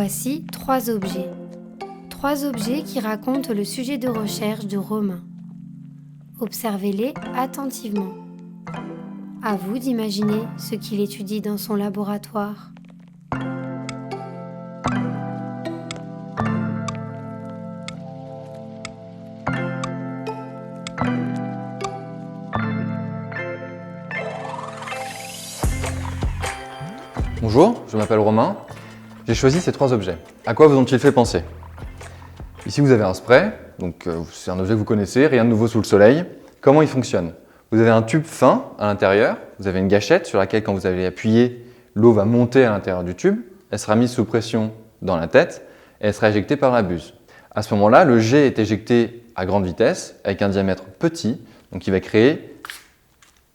Voici 3 objets. 3 objets qui racontent le sujet de recherche de Romain. Observez-les attentivement. À vous d'imaginer ce qu'il étudie dans son laboratoire. Bonjour, je m'appelle Romain. J'ai choisi ces 3 objets. À quoi vous ont-ils fait penser? Ici, vous avez un spray, donc c'est un objet que vous connaissez, rien de nouveau sous le soleil. Comment il fonctionne? Vous avez un tube fin à l'intérieur, vous avez une gâchette sur laquelle, quand vous allez appuyer, l'eau va monter à l'intérieur du tube, elle sera mise sous pression dans la tête et elle sera éjectée par la buse. À ce moment-là, le jet est éjecté à grande vitesse avec un diamètre petit, donc il va créer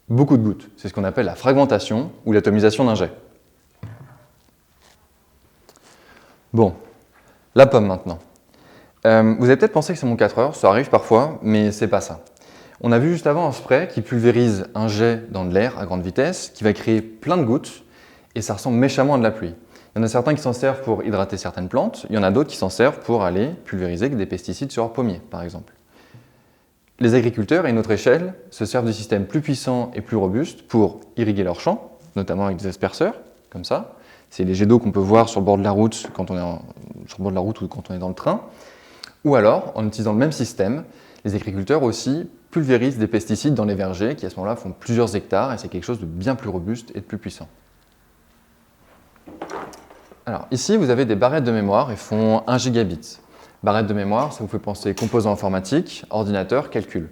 beaucoup de gouttes. C'est ce qu'on appelle la fragmentation ou l'atomisation d'un jet. Bon, la pomme maintenant. Vous avez peut-être pensé que c'est mon 4 heures, ça arrive parfois, mais c'est pas ça. On a vu juste avant un spray qui pulvérise un jet dans de l'air à grande vitesse, qui va créer plein de gouttes, et ça ressemble méchamment à de la pluie. Il y en a certains qui s'en servent pour hydrater certaines plantes, il y en a d'autres qui s'en servent pour aller pulvériser des pesticides sur leurs pommiers, par exemple. Les agriculteurs, à une autre échelle, se servent de systèmes plus puissants et plus robustes pour irriguer leurs champs, notamment avec des asperceurs, comme ça. C'est les jets d'eau qu'on peut voir sur le bord de la route quand on est sur le bord de la route ou quand on est dans le train. Ou alors, en utilisant le même système, les agriculteurs aussi pulvérisent des pesticides dans les vergers qui à ce moment-là font plusieurs hectares et c'est quelque chose de bien plus robuste et de plus puissant. Alors ici, vous avez des barrettes de mémoire et font 1 gigabit. Barrettes de mémoire, ça vous fait penser composants informatiques, ordinateur, calcul.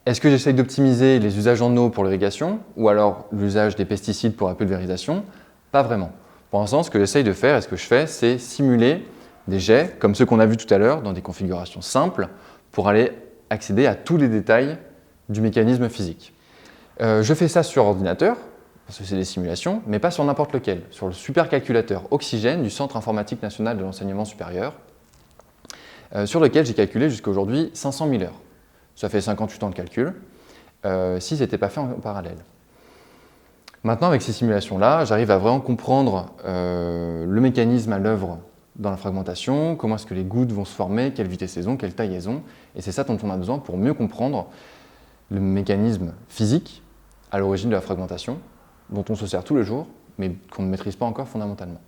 Est-ce que j'essaye d'optimiser les usages en eau pour l'irrigation ou alors l'usage des pesticides pour la pulvérisation? Pas vraiment. Pour l'instant, ce que j'essaye de faire et ce que je fais, c'est simuler des jets comme ceux qu'on a vus tout à l'heure dans des configurations simples pour aller accéder à tous les détails du mécanisme physique. Je fais ça sur ordinateur, parce que c'est des simulations, mais pas sur n'importe lequel, sur le supercalculateur Oxygène du Centre informatique national de l'enseignement supérieur, sur lequel j'ai calculé jusqu'à aujourd'hui 500 000 heures. Ça fait 58 ans de calcul, si ce n'était pas fait en parallèle. Maintenant, avec ces simulations-là, j'arrive à vraiment comprendre le mécanisme à l'œuvre dans la fragmentation, comment est-ce que les gouttes vont se former, quelle vitesse elles ont, quelle taille elles ont. Et c'est ça dont on a besoin pour mieux comprendre le mécanisme physique à l'origine de la fragmentation, dont on se sert tous les jours, mais qu'on ne maîtrise pas encore fondamentalement.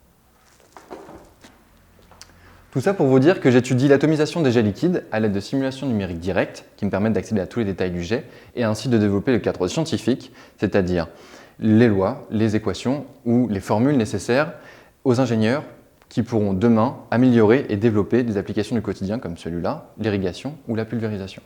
Tout ça pour vous dire que j'étudie l'atomisation des jets liquides à l'aide de simulations numériques directes qui me permettent d'accéder à tous les détails du jet et ainsi de développer le cadre scientifique, c'est-à-dire les lois, les équations ou les formules nécessaires aux ingénieurs qui pourront demain améliorer et développer des applications du quotidien comme celui-là, l'irrigation ou la pulvérisation.